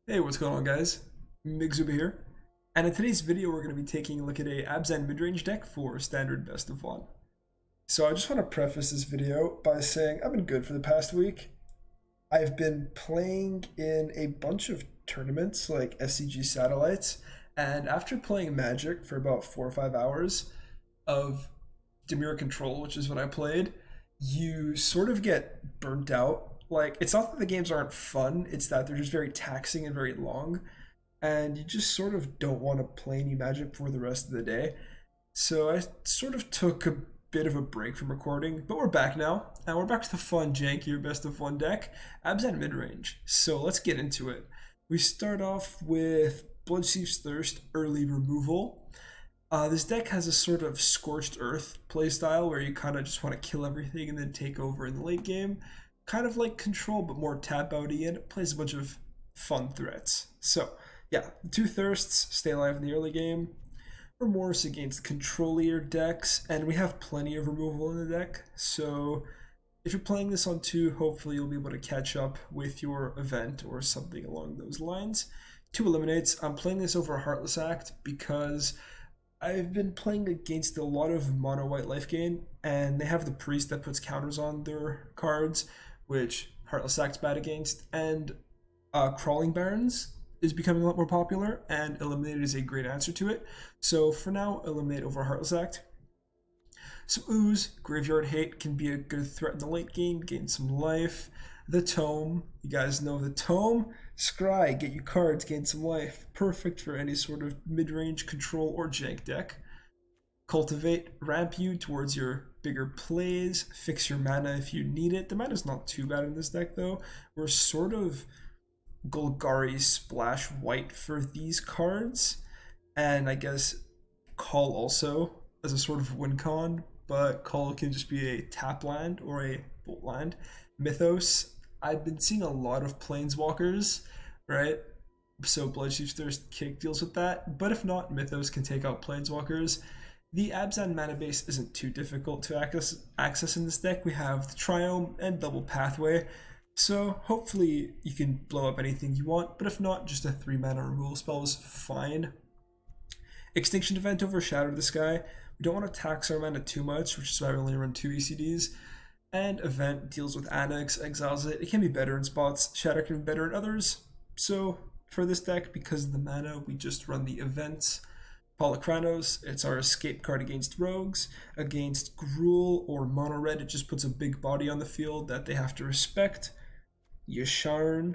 Hey, what's going on, guys? Migzuba here, and in today's video, we're going to be taking a look at a Abzan Midrange deck for standard best of one. So I just want to preface this video by saying I've been good for the past week. I've been playing in a bunch of tournaments like SCG Satellites, and after playing Magic for about 4 or 5 hours of Demure Control, which is what I played, you sort of get burnt out. Like, it's not that the games aren't fun, it's that they're just very taxing and very long, and you just sort of don't want to play any Magic for the rest of the day. So I sort of took a bit of a break from recording, but we're back now, and we're back to the fun, jankier best of one deck, Abzan Midrange. So let's get into it. We start off with Bloodchief's Thirst early removal. This deck has a sort of scorched earth playstyle where you kind of just want to kill everything and then take over in the late game. Kind of like Control, but more tap outy, and it plays a bunch of fun threats. So, yeah, the two Thirsts stay alive in the early game. Remorse against controlier decks, and we have plenty of removal in the deck. So, if you're playing this on two, hopefully you'll be able to catch up with your event or something along those lines. Two eliminates. I'm playing this over Heartless Act because I've been playing against a lot of mono white life gain, and they have the priest that puts counters on their cards, which Heartless Act's bad against, and Crawling Barons is becoming a lot more popular, and Eliminate is a great answer to it. So for now, Eliminate over Heartless Act. So Ooze, Graveyard Hate can be a good threat in the late game, gain some life. The Tome, you guys know the Tome. Scry, get you cards, gain some life. Perfect for any sort of mid-range control or jank deck. Cultivate, ramp you towards your bigger plays, fix your mana if you need it. The mana's not too bad in this deck though. We're sort of Golgari splash white for these cards, and I guess Call also as a sort of win con, but Call can just be a tap land or a bolt land. Mythos, I've been seeing a lot of planeswalkers, right? So Bloodchief's Thirst Kick deals with that, but if not, Mythos can take out planeswalkers. The Abzan mana base isn't too difficult to access in this deck. We have the Triome and Double Pathway, so hopefully you can blow up anything you want, but if not, just a 3 mana removal spell is fine. Extinction Event over Shadow the Sky. We don't want to tax our mana too much, which is why we only run 2 ECDs. And Event deals with Annex, exiles it. It can be better in spots, Shadow can be better in others. So for this deck, because of the mana, we just run the Events. Polychronos, it's our escape card against rogues. Against Gruul or Mono Red, it just puts a big body on the field that they have to respect. Yasharn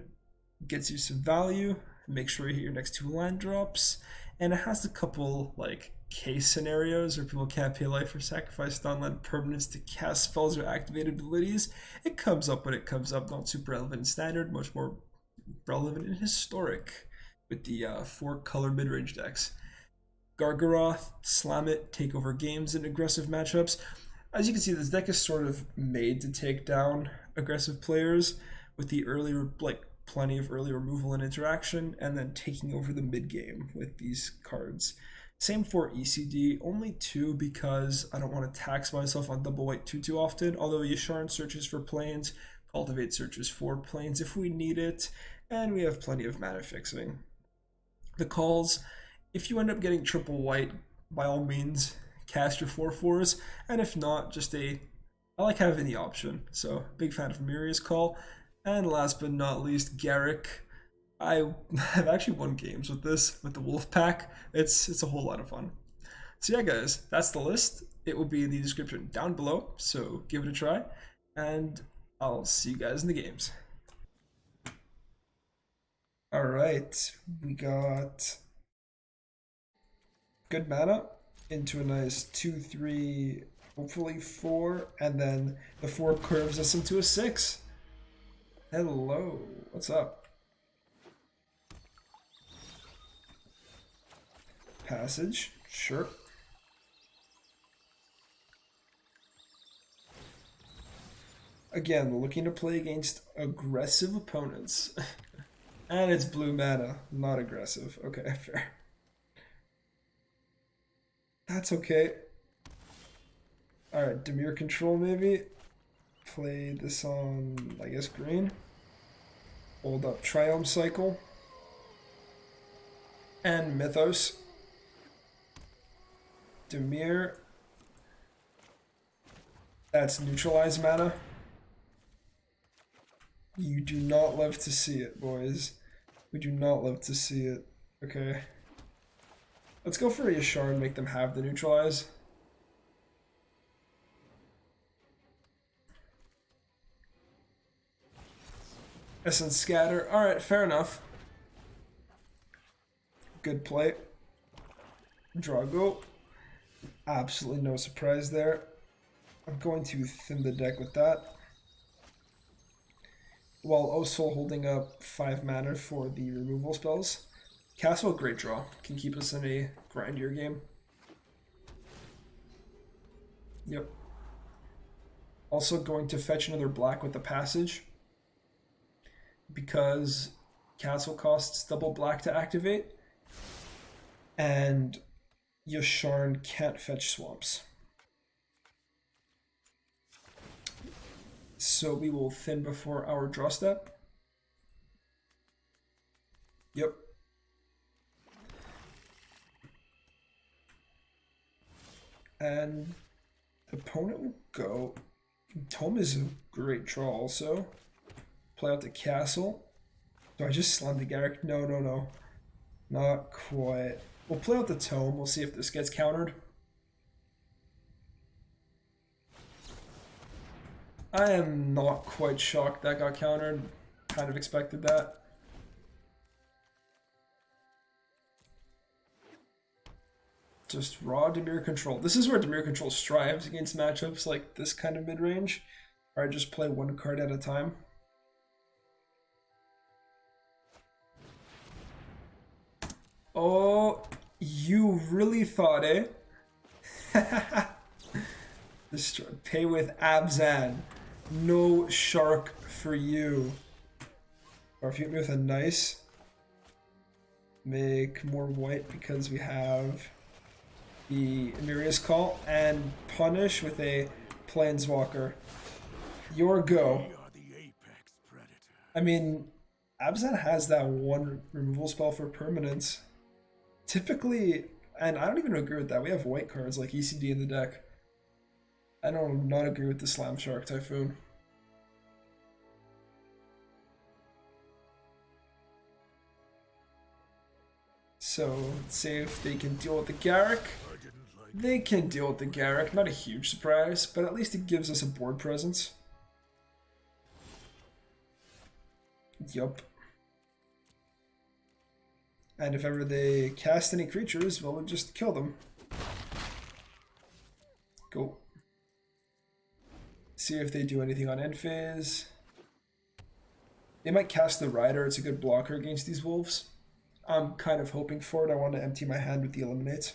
gets you some value. Make sure you hit your next 2 land drops. And it has a couple like case scenarios where people can't pay life or sacrifice non-land permanents to cast spells or activate abilities. It comes up when it comes up, not super relevant in standard, much more relevant in historic with the 4-color mid-range decks. Gargaroth, slam it, take over games in aggressive matchups. As you can see, this deck is sort of made to take down aggressive players with the early, like plenty of early removal and interaction, and then taking over the mid game with these cards. Same for ECD, only 2 because I don't want to tax myself on double white too often, although Yasharn searches for planes, Cultivate searches for planes if we need it, and we have plenty of mana fixing. The calls, if you end up getting triple white, by all means, cast your 4/4s, and if not, I like having the option, so big fan of Miria's Call. And last but not least, Garrick. I have actually won games with this, with the Wolf Pack. It's a whole lot of fun. So yeah, guys, that's the list. It will be in the description down below, so give it a try, and I'll see you guys in the games. All right, we got good mana into a nice 2-3, hopefully 4, and then the 4 curves us into a 6. Hello, what's up? Passage, sure. Again, looking to play against aggressive opponents. And it's blue mana, not aggressive. Okay, fair. That's okay. Alright, Demure Control maybe. Play this on, I guess, green. Hold up Triumph Cycle. And Mythos. Dimir. That's neutralized mana. You do not love to see it, boys. We do not love to see it. Okay. Let's go for a Yashar and make them have the neutralize. Essence Scatter. Alright, fair enough. Good play. Draw go. Absolutely no surprise there. I'm going to thin the deck with that. While also holding up 5 mana for the removal spells. Castle, great draw. Can keep us in a grindier game. Yep. Also going to fetch another black with the passage. Because Castle costs double black to activate. And Yasharn can't fetch swamps. So we will thin before our draw step. Yep. And the opponent will go. Tome is a great draw also. Play out the castle. Do I just slam the Garrick? No, no, no. Not quite. We'll play out the Tome. We'll see if this gets countered. I am not quite shocked that got countered. Kind of expected that. Just raw Dimir control. This is where Dimir control strives against matchups like this kind of mid-range. Or I just play one card at a time. Oh, you really thought, eh? Pay with Abzan. No shark for you. Or if you hit me with a nice, make more white because we have the Amirius Call, and punish with a Planeswalker. Your go. I mean, Abzan has that one removal spell for permanence. Typically, and I don't even agree with that, we have white cards like ECD in the deck. I don't not agree with the Slam Shark Typhoon. So, let's see if they can deal with the Garrick. They can deal with the Garrick, not a huge surprise, but at least it gives us a board presence. Yup. And if ever they cast any creatures, well, we'll just kill them. Go. See if they do anything on end phase. They might cast the Rider, it's a good blocker against these wolves. I'm kind of hoping for it. I want to empty my hand with the Eliminate.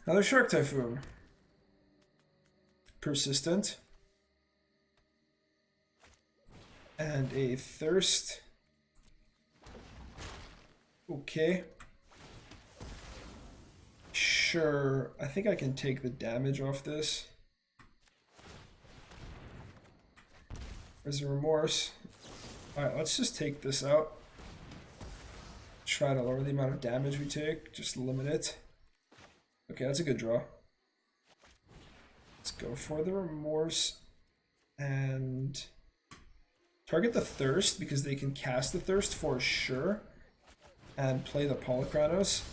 Another Shark Typhoon. Persistent. And a Thirst. Okay. Sure, I think I can take the damage off this. There's a Remorse. Alright, let's just take this out. Try to lower the amount of damage we take, just limit it. Okay, that's a good draw. Let's go for the Remorse and target the Thirst because they can cast the Thirst for sure and play the Polychronos.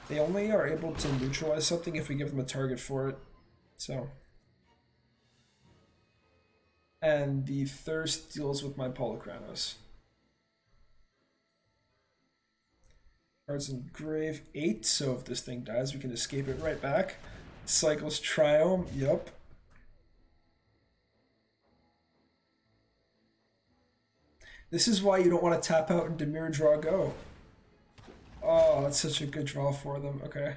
They only are able to neutralize something if we give them a target for it. So, and the Thirst deals with my Polychronos. Cards in grave 8, so if this thing dies, we can escape it right back. Cycles Triome, yup. This is why you don't want to tap out and Dimir draw go. Oh, that's such a good draw for them. Okay.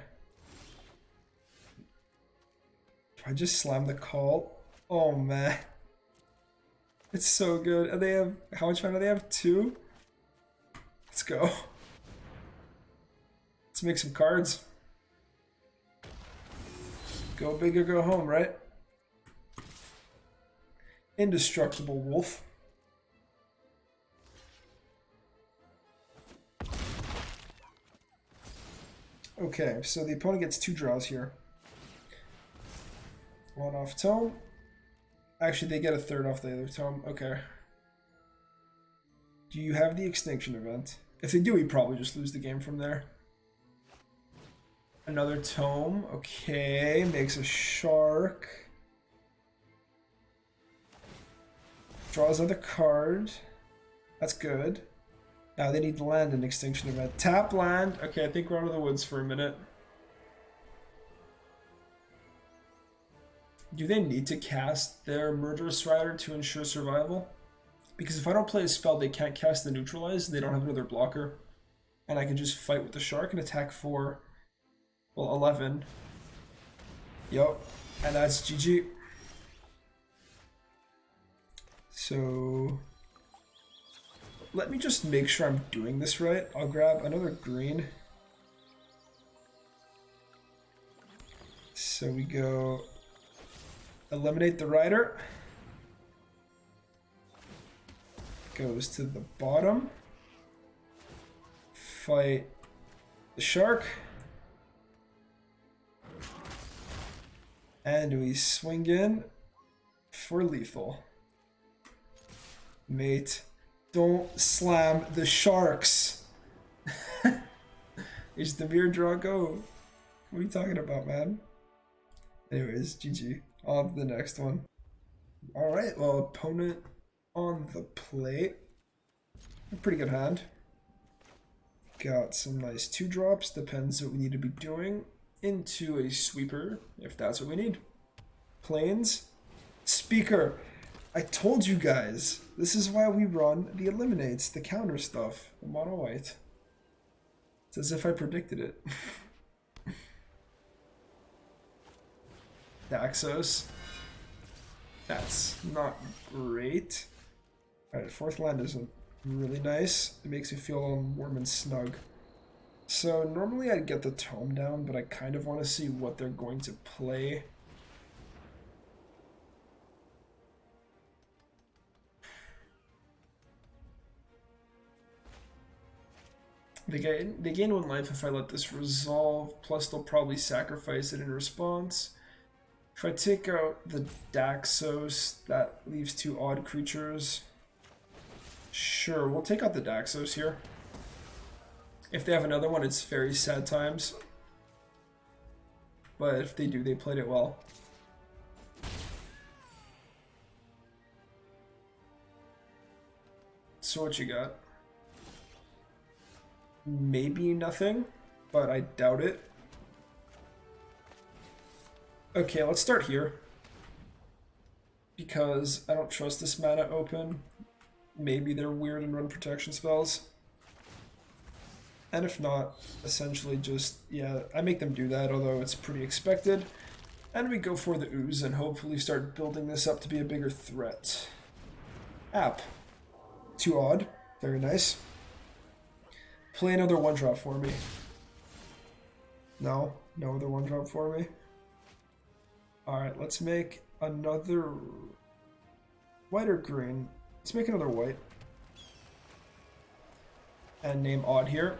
Do I just slam the call? Oh man. It's so good. And they have, how much mana do they have? 2? Let's go. Let's make some cards. Go big or go home, right? Indestructible Wolf. Okay, so the opponent gets 2 draws here. 1 off tome. Actually, they get a 3rd off the other tome. Okay. Do you have the extinction event? If they do, we probably just lose the game from there. Another tome. Okay, makes a shark. Draws another card. That's good. Now they need land and extinction event. Tap land. Okay, I think we're out of the woods for a minute. Do they need to cast their Murderous Rider to ensure survival? Because if I don't play a spell, they can't cast the Neutralize. They don't have another blocker. And I can just fight with the shark and attack for, well, 11. Yup. And that's GG. So let me just make sure I'm doing this right. I'll grab another green. So we go eliminate the rider. Goes to the bottom. Fight the shark. And we swing in for lethal. Mate, don't slam the sharks. Is the beer Draco? What are you talking about, man? Anyways, GG. On to the next one. Alright, well, opponent on the plate. A pretty good hand. Got some nice 2-drops, depends what we need to be doing. Into a sweeper, if that's what we need. Plains. Speaker. I told you guys, this is why we run the eliminates, the counter stuff, the mono white. It's as if I predicted it. Daxos. That's not great. Alright, 4th land is really nice. It makes me feel all warm and snug. So normally I'd get the tome down, but I kind of want to see what they're going to play. They gain 1 life if I let this resolve, plus they'll probably sacrifice it in response. If I take out the Daxos, that leaves 2 odd creatures. Sure, we'll take out the Daxos here. If they have another one, it's very sad times. But if they do, they played it well. So what you got? Maybe nothing, but I doubt it. Okay, let's start here. Because I don't trust this mana open. Maybe they're weird and run protection spells. And if not, essentially just, yeah, I make them do that, although it's pretty expected. And we go for the ooze and hopefully start building this up to be a bigger threat. App. 2 odd. Very nice. Play another 1-drop for me. No? No other 1-drop for me? Alright, let's make another white or green. Let's make another white. And name odd here.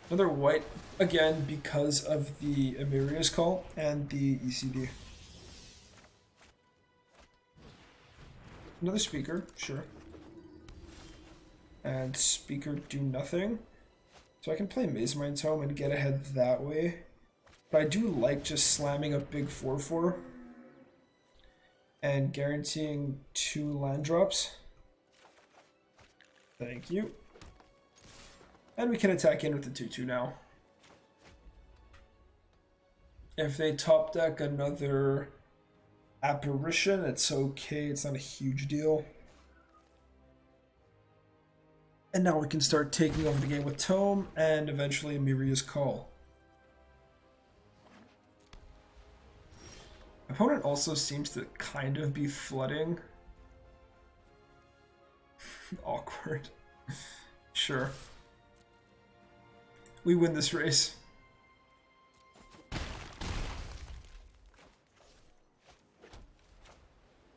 Another white, again, because of the Amiria's Call and the ECD. Another speaker, sure. And speaker do nothing. So I can play Maze Mind Tome and get ahead that way. But I do like just slamming a big 4/4 and guaranteeing 2 land drops. Thank you. And we can attack in with the 2/2 now. If they top deck another Apparition, it's okay, it's not a huge deal. And now we can start taking over the game with Tome and eventually Amiria's Call. Opponent also seems to kind of be flooding. Awkward. Sure. We win this race.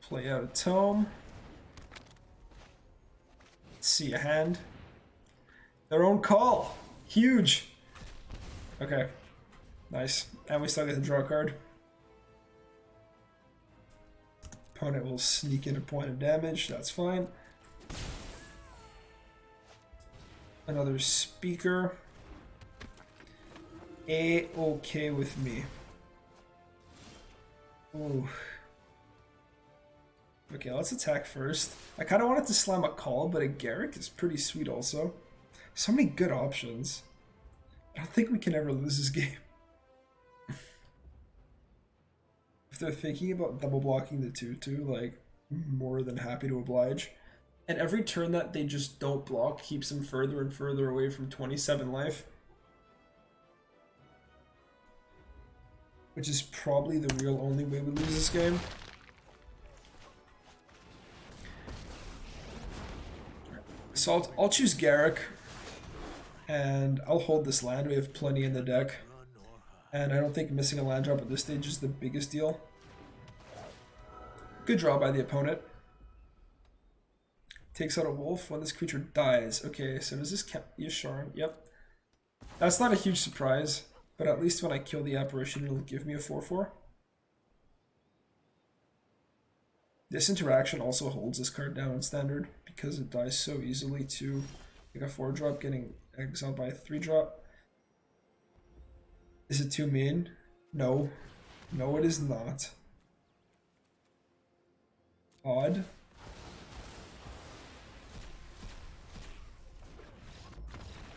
Play out a Tome. See a hand. Their own call. Huge. Okay, nice. And we still get to draw a card. Opponent will sneak in a point of damage, that's fine. Another speaker. A-okay with me. Ooh. Okay, let's attack first. I kind of wanted to slam a call, but a Garrick is pretty sweet also. So many good options. I don't think we can ever lose this game. If they're thinking about double blocking the 2-2, like, more than happy to oblige. And every turn that they just don't block keeps them further and further away from 27 life. Which is probably the real only way we lose this game. So I'll choose Garrick, and I'll hold this land. We have plenty in the deck, and I don't think missing a land drop at this stage is the biggest deal. Good draw by the opponent. Takes out a wolf when this creature dies. Okay, so does this count? Yasharn, yep. That's not a huge surprise, but at least when I kill the apparition, it'll give me a 4/4. This interaction also holds this card down in standard because it dies so easily to like a 4-drop getting exiled by a 3-drop. Is it too mean? No. No, it is not. Odd.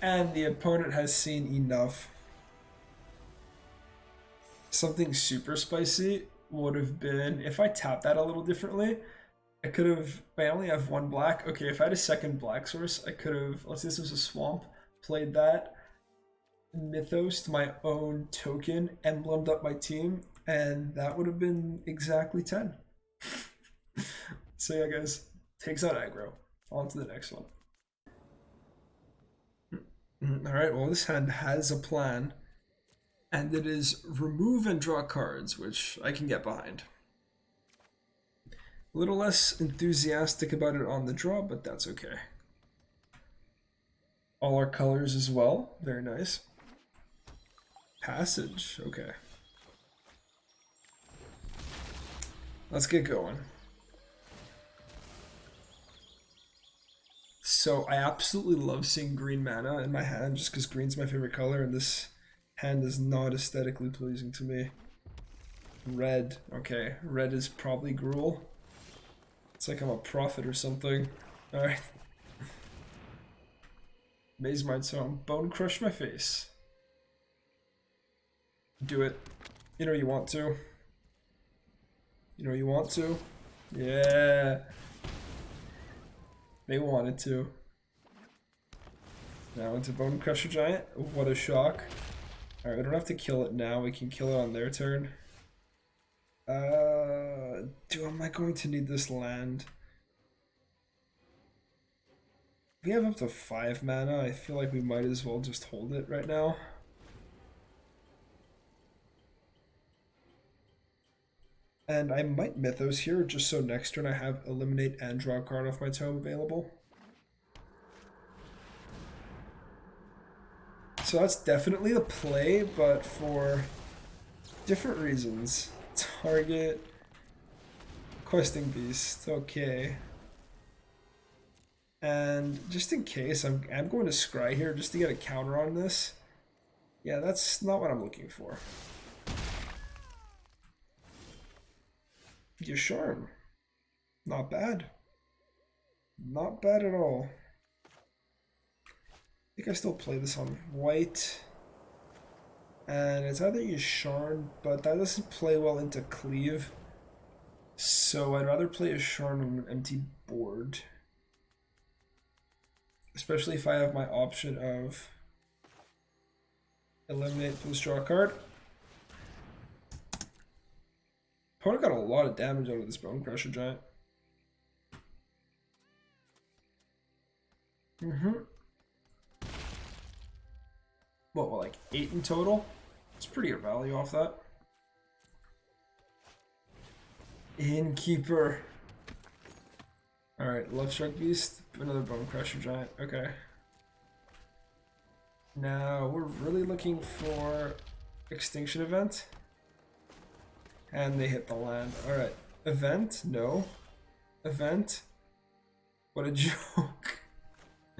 And the opponent has seen enough. Something super spicy would have been, if I tapped that a little differently, I could have, I only have one black. Okay, if I had a second black source, I could have, let's say this was a swamp, played that, mythos to my own token, emblemed up my team, and that would have been exactly 10. So yeah, guys, takes out aggro. On to the next one. Alright, well, this hand has a plan, and it is remove and draw cards, which I can get behind. A little less enthusiastic about it on the draw, but that's okay. All our colors as well, very nice. Passage, okay. Let's get going. So I absolutely love seeing green mana in my hand just because green's my favorite color, and this hand is not aesthetically pleasing to me. Red, okay. Red is probably Gruul. It's like I'm a prophet or something. Alright. Maze Mind Song. Bone crush my face. Do it. You know you want to. You know you want to. Yeah. They wanted to. Now into Bone Crusher Giant. What a shock. Alright, we don't have to kill it now. We can kill it on their turn. Am I going to need this land? We have up to 5 mana. I feel like we might as well just hold it right now. And I might Mythos here, just so next turn I have Eliminate and draw a card off my tome available. So that's definitely the play, but for different reasons. Target Questing Beast, okay. And just in case, I'm going to Scry here just to get a counter on this. Yeah, that's not what I'm looking for. Yasharn. Not bad. Not bad at all. I think I still play this on white. And it's either Yasharn, but that doesn't play well into Cleave. So I'd rather play Yasharn on an empty board. Especially if I have my option of eliminate plus draw a card. Opponent got a lot of damage out of this Bone Crusher Giant. What, like 8 in total? It's pretty good value off that. Innkeeper. Alright, Love Struck Beast, another Bone Crusher Giant, okay. Now we're really looking for extinction event. And they hit the land. Alright. Event? No. Event? What a joke.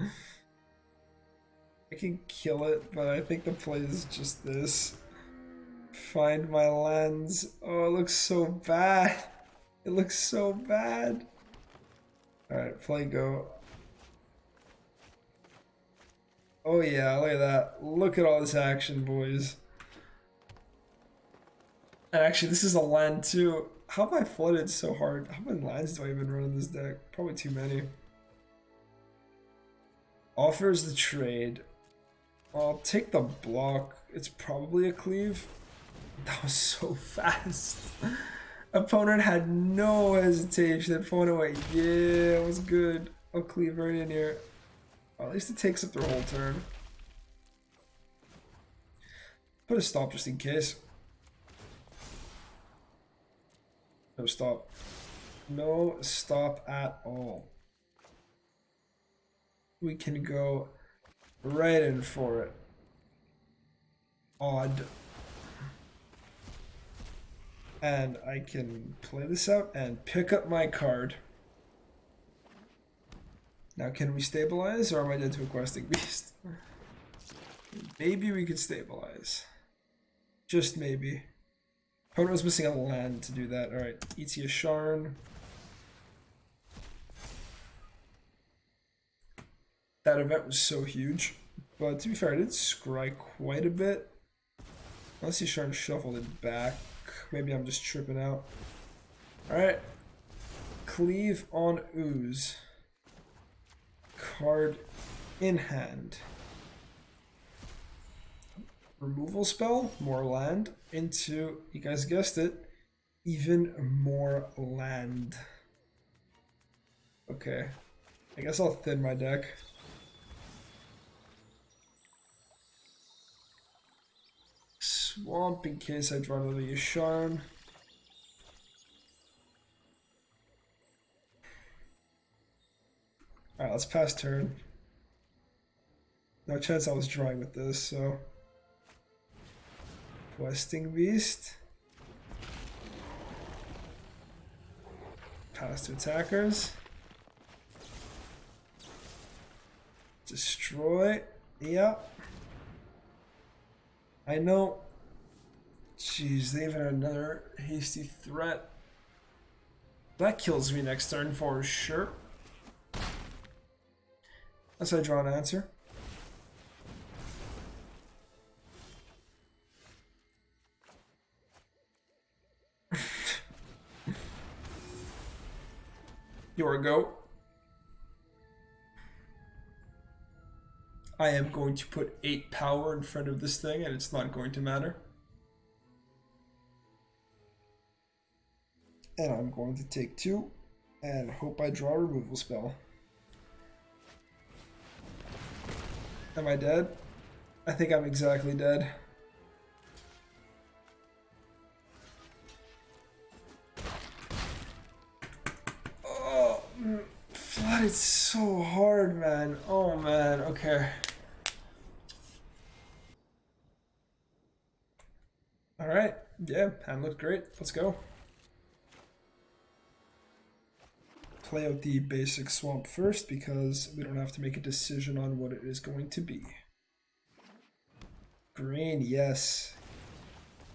I can kill it, but I think the play is just this. Find my lands. Oh, it looks so bad. It looks so bad. Alright, play go. Oh yeah, look at that. Look at all this action, boys. And actually, this is a land too. How have I flooded so hard? How many lands do I even run in this deck? Probably too many. Offers the trade. I'll take the block. It's probably a cleave. That was so fast. Opponent had no hesitation. Opponent went, yeah, it was good. I'll cleave right in here. Well, at least it takes up their whole turn. Put a stop just in case. No stop. No stop at all. We can go right in for it. Odd. And I can play this out and pick up my card. Now can we stabilize, or am I dead to a questing beast? Maybe we could stabilize. Just maybe. Opponent was missing a land to do that. Alright, ET a Sharn. That event was so huge. But to be fair, I did scry quite a bit. Unless he Sharn shuffled it back. Maybe I'm just tripping out. Alright. Cleave on Ooze. Card in hand. Removal spell, more land, into, you guys guessed it, even more land. Okay. I guess I'll thin my deck. Swamp in case I draw another Yasharn. Alright, let's pass turn. No chance I was drawing with this, so. Questing Beast. Pass to attackers. Destroy. Yep. I know. Jeez, they even had another hasty threat. That kills me next turn for sure. Unless I draw an answer. Your go. I am going to put 8 power in front of this thing and it's not going to matter. And I'm going to take 2 and hope I draw a removal spell. Am I dead? I think I'm exactly dead. Oh, flooded so hard, man. Oh, man. Okay. All right. Yeah, hand looked great. Let's go. Play out the basic swamp first because we don't have to make a decision on what it is going to be. Green, yes.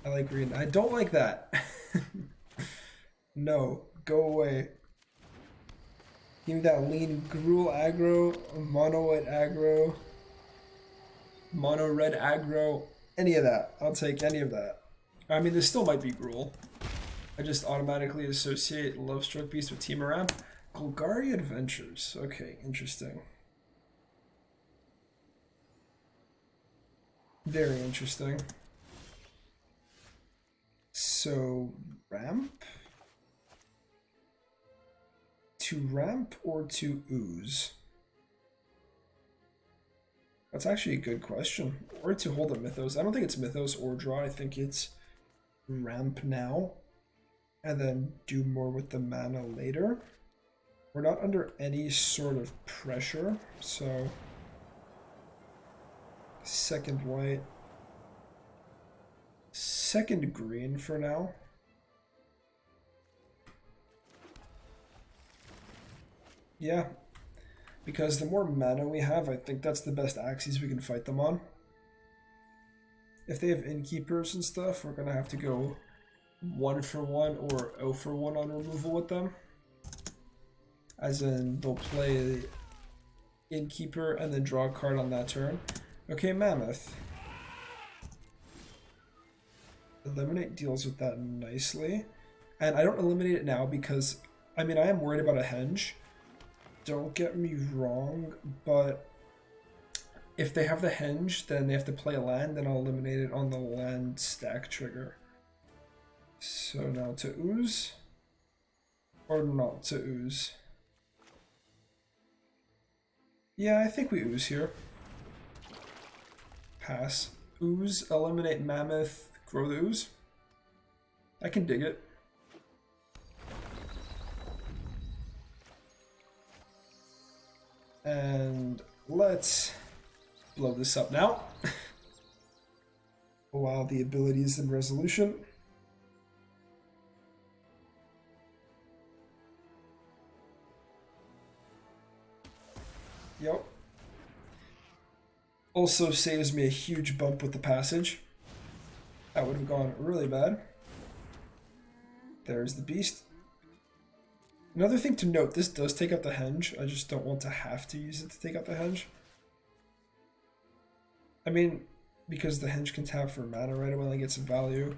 I like green. I don't like that. No, go away. Give me that lean gruel aggro, mono white aggro, mono red aggro, any of that. I'll take any of that. I mean, there still might be gruel. I just automatically associate Lovestruck Beast with Team Ramp. Golgari Adventures. Okay, interesting. Very interesting. So, ramp? To ramp or to ooze? That's actually a good question. Or to hold a Mythos. I don't think it's Mythos or draw. I think it's ramp now. And then do more with the mana later. We're not under any sort of pressure, so Second white. Second green for now. Yeah, because the more mana we have, I think that's the best axes we can fight them on. If they have innkeepers and stuff, we're gonna have to go 1-for-1 or 0-for-1 on removal with them. As in, they'll play innkeeper and then draw a card on that turn. Okay, Mammoth. Eliminate deals with that nicely. And I don't eliminate it now because, I mean, I am worried about a henge. Don't get me wrong, but if they have the henge, then they have to play a land, then I'll eliminate it on the land stack trigger. So now to ooze, or not to ooze. Yeah, I think we ooze here. Pass. Ooze, eliminate Mammoth, grow the ooze. I can dig it. And let's blow this up now. While the abilities in resolution. Yep. Also saves me a huge bump with the passage. That would have gone really bad. There's the beast. Another thing to note, this does take out the henge. I just don't want to have to use it to take out the henge. I mean, because the henge can tap for mana right away and get some value.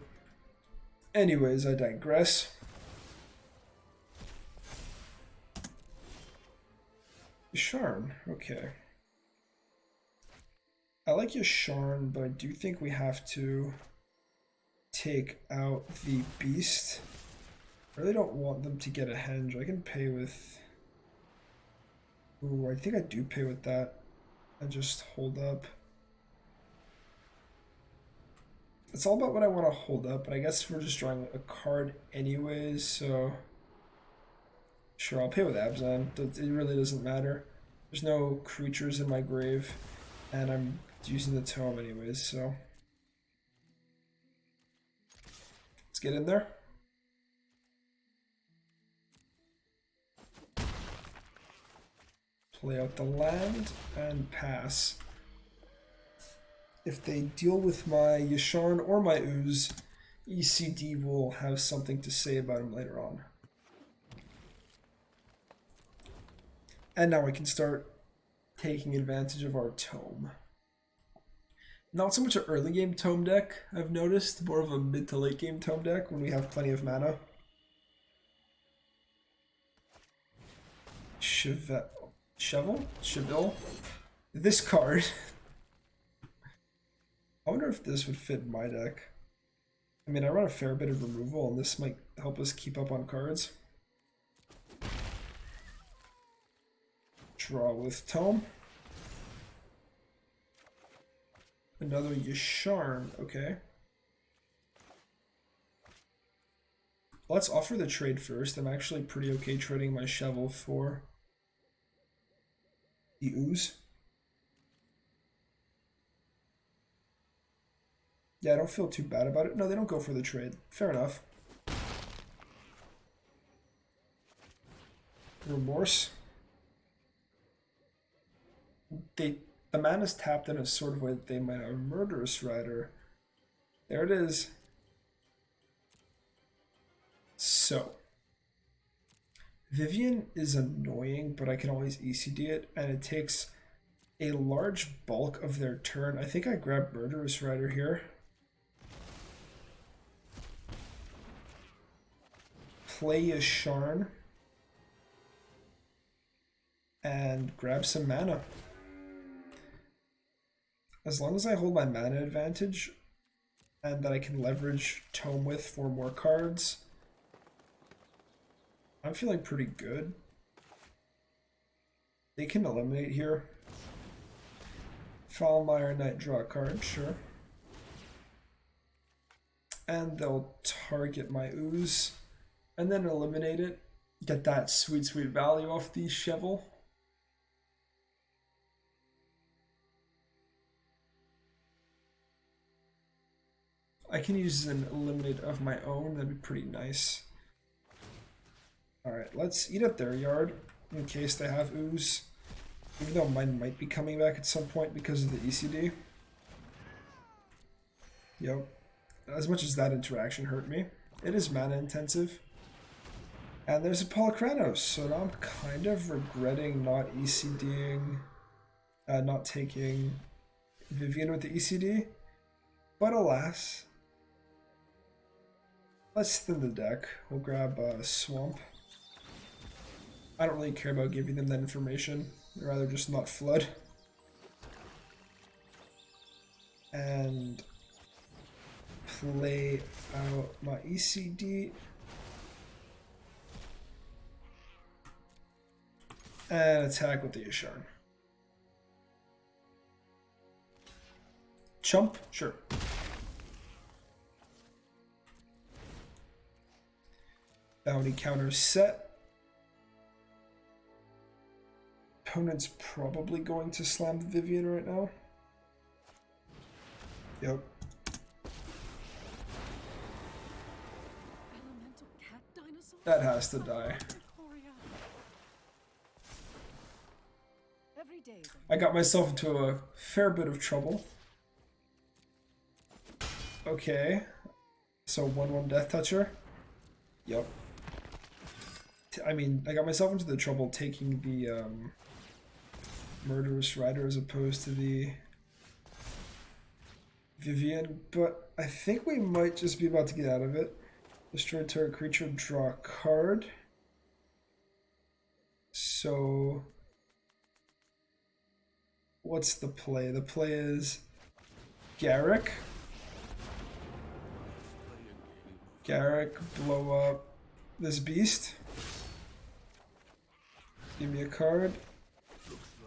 Anyways, I digress. Yasharn, okay. I like Yasharn, but I do think we have to take out the beast. I really don't want them to get a henge. I can pay with... Ooh, I think I do pay with that. And just hold up. It's all about what I want to hold up, but I guess we're just drawing a card anyways, so... Sure, I'll pay with Abzan. It really doesn't matter. There's no creatures in my grave, and I'm using the tome anyways, so... Let's get in there. Play out the land and pass. If they deal with my Yasharn or my ooze, ECD will have something to say about him later on. And now we can start taking advantage of our tome. Not so much an early game tome deck, I've noticed, more of a mid to late game tome deck when we have plenty of mana. Cheville? This card. I wonder if this would fit my deck. I mean, I run a fair bit of removal, and this might help us keep up on cards. Draw with Tome. Another Yasharn, okay. Let's offer the trade first. I'm actually pretty okay trading my Cheville for the ooze. Yeah, I don't feel too bad about it. No, they don't go for the trade. Fair enough. Remorse. The mana's tapped in a sort of way that they might have a Murderous Rider. There it is. So. Vivian is annoying, but I can always ECD it, and it takes a large bulk of their turn. I think I grab Murderous Rider here. Play Yasharn. And grab some mana. As long as I hold my mana advantage and that I can leverage Tome with for more cards, I'm feeling pretty good. They can eliminate here. Foulmire Knight, draw a card, sure. And they'll target my ooze and then eliminate it. Get that sweet, sweet value off the Cheville. I can use an eliminate of my own. That'd be pretty nice. Alright, let's eat up their yard in case they have ooze. Even though mine might be coming back at some point because of the ECD. Yep. As much as that interaction hurt me, it is mana intensive. And there's a Polychronos, so now I'm kind of regretting not ECDing, not taking Vivian with the ECD. But alas, let's thin the deck. We'll grab Swamp. I don't really care about giving them that information. I'd rather just not flood. And play out my ECD. And attack with the Yasharn. Chump? Sure. Bounty counter set. Opponent's probably going to slam the Vivian right now. Yep. That has to die. I got myself into a fair bit of trouble. Okay. So 1/1 Death Toucher. Yep. I mean, I got myself into the trouble taking the Murderous Rider as opposed to the Vivian, but I think we might just be about to get out of it. Destroy target creature, draw a card. So what's the play? The play is Garrick. Garrick, blow up this beast. Give me a card.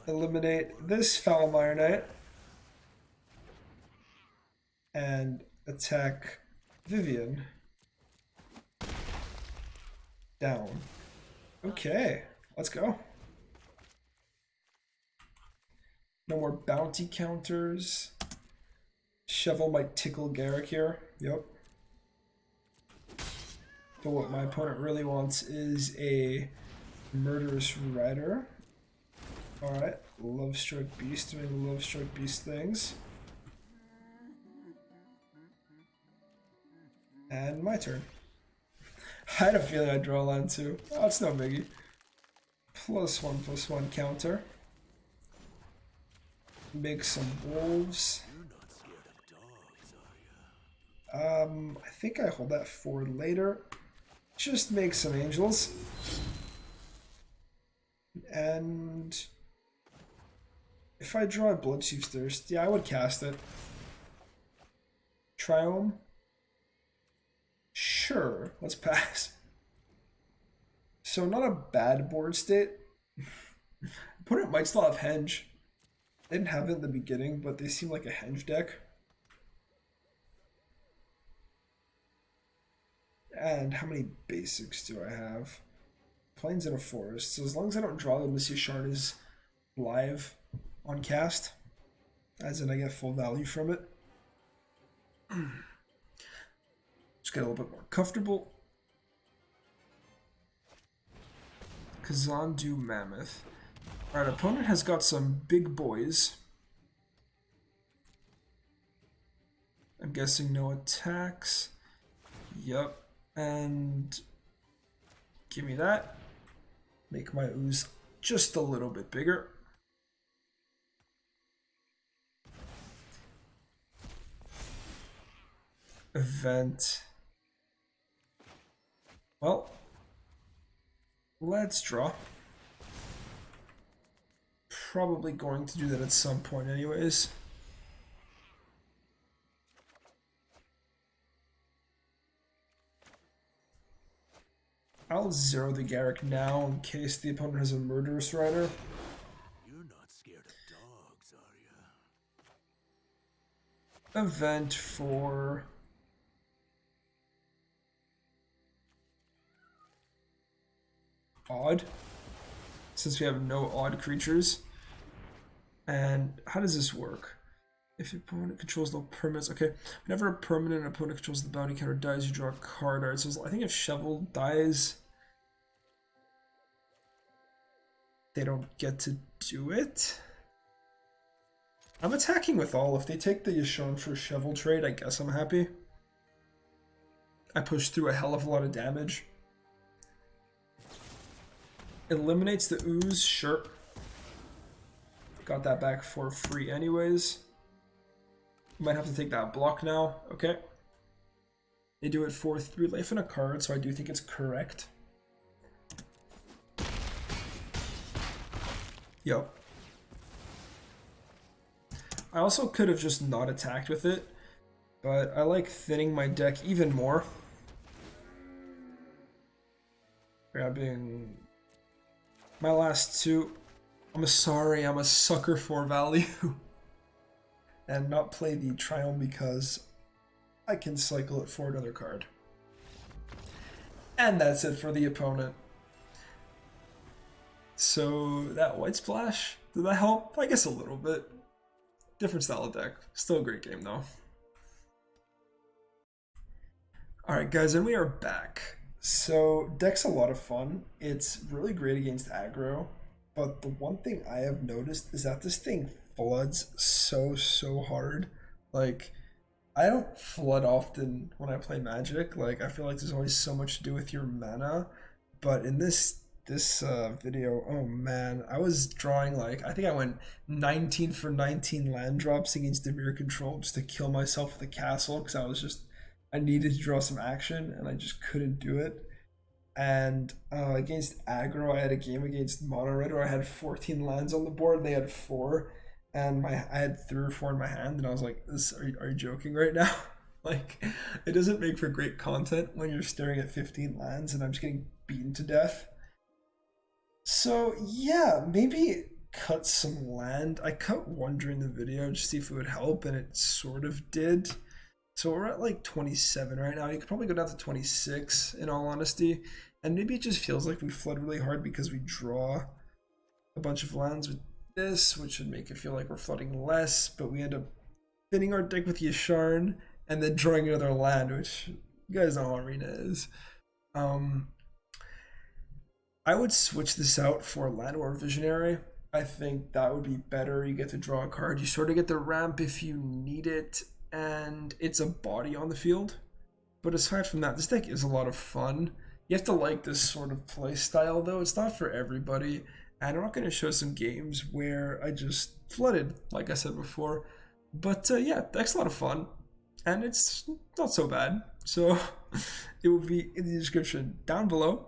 Eliminate this Foul Mire Knight. And attack Vivian. Down. Okay, let's go. No more bounty counters. Shovel might tickle Garrick here. Yep. But what my opponent really wants is a Murderous Rider. Alright, Love Struck Beast doing Love Struck Beast things. And my turn. I had a feeling I'd draw a land too. Oh, it's no biggie. +1/+1 counter. Make some wolves. I think I hold that forward later. Just make some angels. And if I draw a Bloodchief's Thirst, yeah, I would cast it. Triome? Sure, let's pass. So not a bad board state. Opponent might still have Henge. They didn't have it in the beginning, but they seem like a Henge deck. And how many basics do I have? Plains and a forest. So as long as I don't draw them, this Yasharn is live on cast. As in I get full value from it. Just get a little bit more comfortable. Kazandu Mammoth. Alright, opponent has got some big boys. I'm guessing no attacks. Yep. And give me that. Make my ooze just a little bit bigger. Event. Well, let's draw. Probably going to do that at some point anyways. I'll zero the Garrick now in case the opponent has a Murderous Rider. You're not scared of dogs, are you? Event for odd, since we have no odd creatures. And how does this work? If your opponent controls no permanents, okay. Whenever a permanent opponent controls the bounty counter dies, you draw a card. Alright, so I think if Shovel dies, they don't get to do it. I'm attacking with all. If they take the Yashon for Shovel trade, I guess I'm happy. I push through a hell of a lot of damage. Eliminates the ooze, sure. Got that back for free anyways. Might have to take that block now. Okay. They do it for 3 life and a card, so I do think it's correct. Yep. I also could have just not attacked with it, but I like thinning my deck even more. Grabbing my last 2. I'm sorry, I'm a sucker for value. And not play the Triumph because I can cycle it for another card. And that's it for the opponent. So that White Splash, did that help? I guess a little bit. Different style of deck. Still a great game though. Alright guys, and we are back. So deck's a lot of fun. It's really great against aggro. But the one thing I have noticed is that this thing floods so hard. Like, I don't flood often when I play Magic. Like, I feel like there's always so much to do with your mana. But in this video, oh man, I was drawing like, I think I went 19 for 19 land drops against Demir Control just to kill myself with a castle because I needed to draw some action and I just couldn't do it. And against aggro, I had a game against Mono Red where I had 14 lands on the board and they had 4. And I had 3 or 4 in my hand, and I was like, are you joking right now? Like, it doesn't make for great content when you're staring at 15 lands and I'm just getting beaten to death. So yeah, maybe cut some land. I cut 1 during the video just to see if it would help, and it sort of did. So we're at like 27 right now. You could probably go down to 26 in all honesty. And maybe it just feels like we flood really hard because we draw a bunch of lands with this, which would make it feel like we're flooding less, but we end up thinning our deck with Yasharn and then drawing another land, which you guys know how Arena is. I would switch this out for Land or Visionary. I think that would be better. You get to draw a card. You sort of get the ramp if you need it, and it's a body on the field. But aside from that, this deck is a lot of fun. You have to like this sort of play style, though. It's not for everybody. And I'm not going to show some games where I just flooded, like I said before. But yeah, deck's a lot of fun. And it's not so bad. So it will be in the description down below.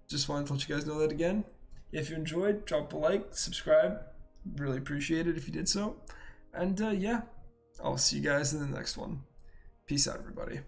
Just wanted to let you guys know that again. If you enjoyed, drop a like, subscribe. Really appreciate it if you did so. And yeah, I'll see you guys in the next one. Peace out, everybody.